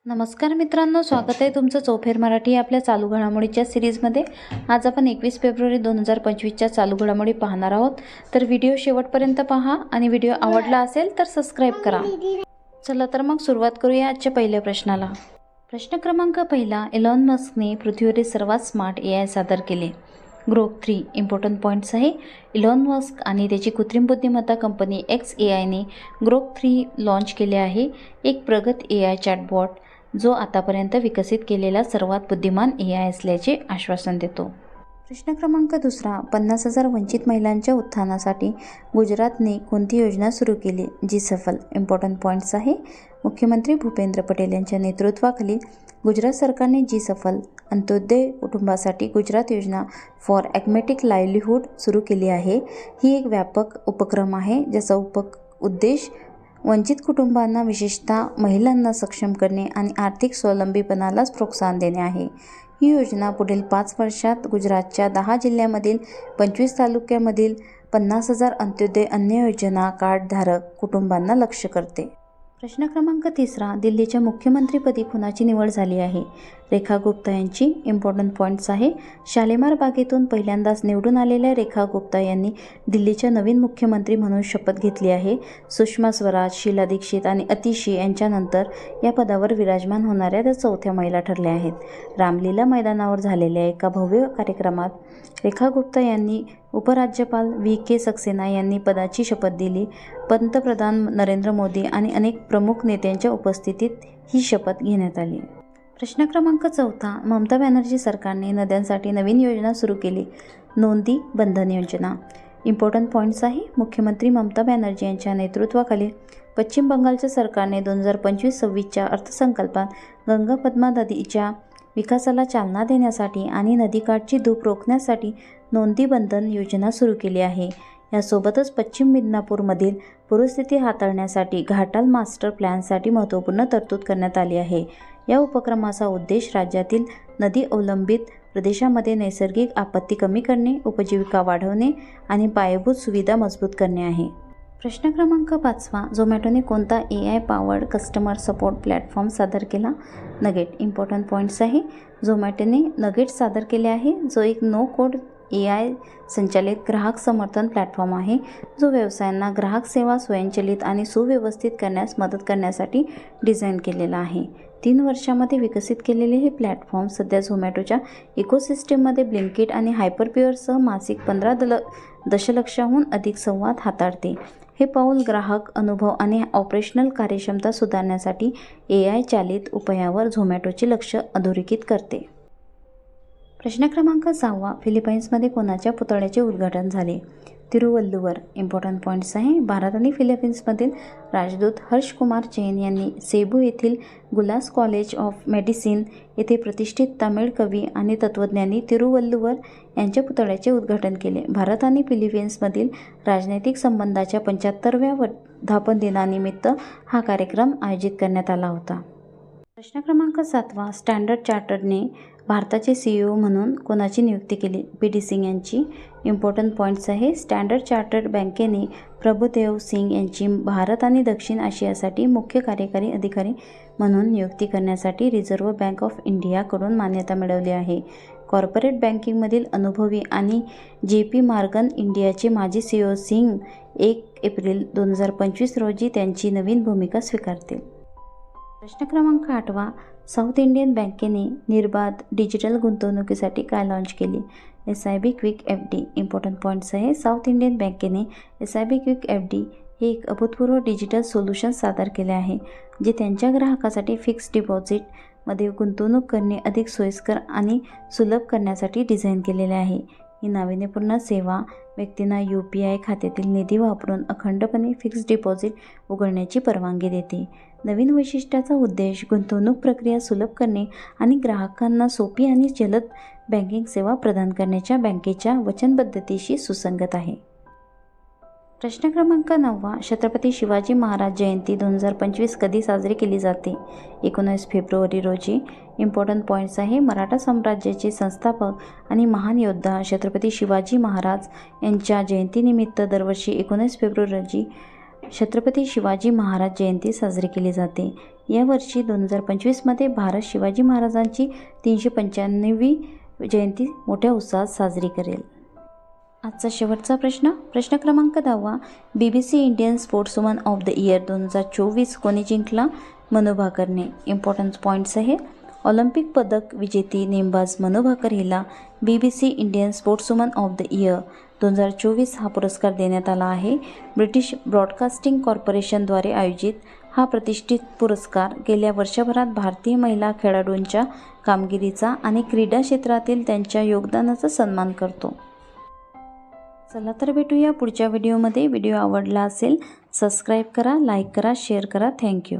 नमस्कार मित्रांनो, स्वागत आहे तुमचं चौफेर मराठी आपल्या चालू घडामोडीच्या सिरीजमध्ये। आज आपण 21 फेब्रुवारी 2025च्या चालू घडामोडी पाहणार आहोत। तर व्हिडिओ शेवटपर्यंत पहा आणि व्हिडिओ आवडला असेल तर सबस्क्राईब करा। चला तर मग सुरुवात करूया आजच्या पहिल्या प्रश्नाला। प्रश्न क्रमांक पहिला, एलॉन मस्कने पृथ्वीवरील सर्वात स्मार्ट AI सादर केले। ग्रोक 3 इम्पॉर्टंट पॉईंट्स आहे। इलॉन मस्क आणि त्याची कृत्रिम बुद्धिमत्ता कंपनी XAIने ग्रोक 3 लॉन्च केले आहे, एक प्रगत AI चॅटबॉट जो आतापर्यंत विकसित केलेला सर्वात बुद्धिमान AI असल्याचे आश्वासन देतो। प्रश्न क्रमांक दुसरा, 50,000 वंचित महिलांच्या उत्थानासाठी गुजरातने कोणती योजना सुरू केली जी सफल? इम्पॉर्टंट पॉईंट्स आहे। मुख्यमंत्री भूपेंद्र पटेल यांच्या नेतृत्वाखाली गुजरात सरकारने जी सफल अंत्योदय कुटुंबासाठी गुजरात योजना फॉर ॲग्मॅटिक लाईव्हलीहूड सुरू केली आहे। ही एक व्यापक उपक्रम आहे ज्याचा उद्देश वंचित कुटुंबांना, विशेषतः महिलांना सक्षम करणे आणि आर्थिक स्वावलंबीपणालाच प्रोत्साहन देणे आहे। ही योजना पुढील 5 वर्षात गुजरातच्या 10 जिल्ह्यांमधील 25 तालुक्यांमधील 50,000 अंत्योदय अन्न योजना कार्डधारक कुटुंबांना लक्ष्य करते। प्रश्न क्रमांक तिसरा, दिल्लीच्या मुख्यमंत्रीपदी कुणाची निवड झाली आहे? रेखा गुप्ता यांची। इम्पॉर्टंट पॉईंट्स आहे। शालिमार बागेतून पहिल्यांदाच निवडून आलेल्या रेखा गुप्ता यांनी दिल्लीच्या नवीन मुख्यमंत्री म्हणून शपथ घेतली आहे। सुषमा स्वराज, शीला दीक्षित आणि अतिशी यांच्यानंतर या पदावर विराजमान होणाऱ्या त्या चौथ्या महिला ठरल्या आहेत। रामलीला मैदानावर झालेल्या एका भव्य कार्यक्रमात रेखा गुप्ता यांनी उपराज्यपाल VK सक्सेना यांनी पदाची शपथ दिली। पंतप्रधान नरेंद्र मोदी आणि अनेक प्रमुख नेत्यांच्या उपस्थितीत ही शपथ घेण्यात आली। प्रश्न क्रमांक चौथा, ममता बॅनर्जी सरकारने नद्यांसाठी नवीन योजना सुरू केली, नोंदी बंधन योजना। इम्पॉर्टंट पॉईंट्स आहे। मुख्यमंत्री ममता बॅनर्जी यांच्या नेतृत्वाखाली पश्चिम बंगालच्या सरकारने 2025-26च्या अर्थसंकल्पात गंगा पद्मा नदीच्या विकासाला चालना देण्यासाठी आणि नदीकाठची धूप रोखण्यासाठी नोंदी बंधन योजना सुरू केली आहे। यासोबतच पश्चिम मिदनापूरमधील पूरस्थिती हाताळण्यासाठी घाटाल मास्टर प्लॅनसाठी महत्त्वपूर्ण तरतूद करण्यात आली आहे। या उपक्रमाचा उद्देश राज्यातील नदी अवलंबित प्रदेशामध्ये नैसर्गिक आपत्ती कमी करणे, उपजीविका वाढवणे आणि पायाभूत सुविधा मजबूत करणे आहे। प्रश्न क्रमांक 5वा, झोमॅटोने कोणता AI powered customer support platform सादर केला? नगेट। इम्पॉर्टंट पॉईंट्स आहे। झोमॅटोने नगेट सादर केले आहे, जो एक नो कोड AI संचालित ग्राहक समर्थन प्लॅटफॉर्म आहे, जो व्यवसायांना ग्राहक सेवा स्वयंचलित आणि सुव्यवस्थित करण्यास मदत करण्यासाठी डिझाईन केलेला आहे। 3 वर्षांमध्ये विकसित केलेले हे प्लॅटफॉर्म सध्या झोमॅटोच्या इकोसिस्टीममध्ये ब्लिंकिट आणि हायपरप्युअरसह मासिक 15 दशलक्षाहून अधिक संवाद हाताळते। हे पाऊल ग्राहक अनुभव आणि ऑपरेशनल कार्यक्षमता सुधारण्यासाठी AI चालित उपायावर झोमॅटोचे लक्ष अधोरेखित करते। प्रश्न क्रमांक 6वा, फिलिपाईन्समध्ये कोणाच्या पुतळ्याचे उद्घाटन झाले? तिरुवल्लुवर। इम्पॉर्टंट पॉईंट्स आहे। भारत आणि फिलिपाईन्समधील राजदूत हर्ष कुमार चैन यांनी सेबू येथील गुलास कॉलेज ऑफ मेडिसिन येथे प्रतिष्ठित तमिळ कवी आणि तत्त्वज्ञानी तिरुवल्लुवर यांच्या पुतळ्याचे उद्घाटन केले। भारत आणि फिलिपाईन्समधील राजनैतिक संबंधाच्या 75व्या वर्धापन दिनानिमित्त हा कार्यक्रम आयोजित करण्यात आला होता। प्रश्न क्रमांक 7वा, स्टँडर्ड चार्टर्डने भारताचे CEO म्हणून कोणाची नियुक्ती केली? PD सिंग यांची। इम्पॉर्टंट पॉईंट्स आहे। स्टँडर्ड चार्टर्ड बँकेने प्रभुदेव सिंग यांची भारत आणि दक्षिण आशियासाठी मुख्य कार्यकारी अधिकारी म्हणून नियुक्ती करण्यासाठी रिझर्व्ह बँक ऑफ इंडियाकडून मान्यता मिळवली आहे। कॉर्पोरेट बँकिंगमधील अनुभवी आणि JP मॉर्गन इंडियाचे माजी CEO सिंग 1 एप्रिल 2025 रोजी त्यांची नवीन भूमिका स्वीकारतील। प्रश्न क्रमांक 8वा, साऊथ इंडियन बँकेने निर्बाध डिजिटल गुंतवणुकीसाठी काय लॉन्च केली? SIB quick FD। Important points आहे। साऊथ इंडियन बँकेने SIB क्विक FD हे एक अभूतपूर्व डिजिटल सोल्युशन सादर केले आहे, जे त्यांच्या ग्राहकासाठी फिक्स्ड डिपॉझिटमध्ये गुंतवणूक करणे अधिक सोयीस्कर आणि सुलभ करण्यासाठी डिझाईन केलेले आहे। ही नाविन्यपूर्ण सेवा व्यक्तींना UPI खात्यातील निधी वापरून अखंडपणे फिक्स्ड डिपॉझिट उघडण्याची परवानगी देते। नवीन वैशिष्ट्याचा उद्देश गुंतवणूक प्रक्रिया सुलभ करणे आणि ग्राहकांना सोपी आणि जलद बँकिंग सेवा प्रदान करण्याच्या बँकेच्या वचनबद्धतेशी सुसंगत आहे। प्रश्न क्रमांक 9वा, छत्रपती शिवाजी महाराज जयंती 2025 कधी साजरी केली जाते? 19 फेब्रुवारी रोजी। इम्पॉर्टंट पॉईंट्स आहे। मराठा साम्राज्याचे संस्थापक आणि महान योद्धा छत्रपती शिवाजी महाराज यांच्या जयंतीनिमित्त दरवर्षी 19 फेब्रुवारी रोजी छत्रपती शिवाजी महाराज जयंती साजरी केली जाते। यावर्षी 2025मध्ये भारत शिवाजी महाराजांची 395वी जयंती मोठ्या उत्साहात साजरी करेल. आजचा शेवटचा प्रश्न क्रमांक 10. BBC Indian sportswoman of the year 2024 कोणी जिंकला? मनू भाकरने. इम्पॉर्टन्स पॉईंट्स आहे. ऑलिम्पिक पदक विजेती नेमबाज मनू भाकर हिला BBC Indian sportswoman of the year 2024 हा पुरस्कार देण्यात आला आहे. ब्रिटिश ब्रॉडकास्टिंग कॉर्पोरेशनद्वारे आयोजित हा प्रतिष्ठित पुरस्कार गेल्या वर्षभरात भारतीय महिला खेळाडूंच्या कामगिरीचा आणि क्रीडा क्षेत्रातील त्यांच्या योगदानाचा सन्मान करतो. चला तर भेटूया पुढच्या व्हिडिओमध्ये. व्हिडिओ आवडला असेल सबस्क्राईब करा, लाईक करा, शेअर करा. थँक्यू.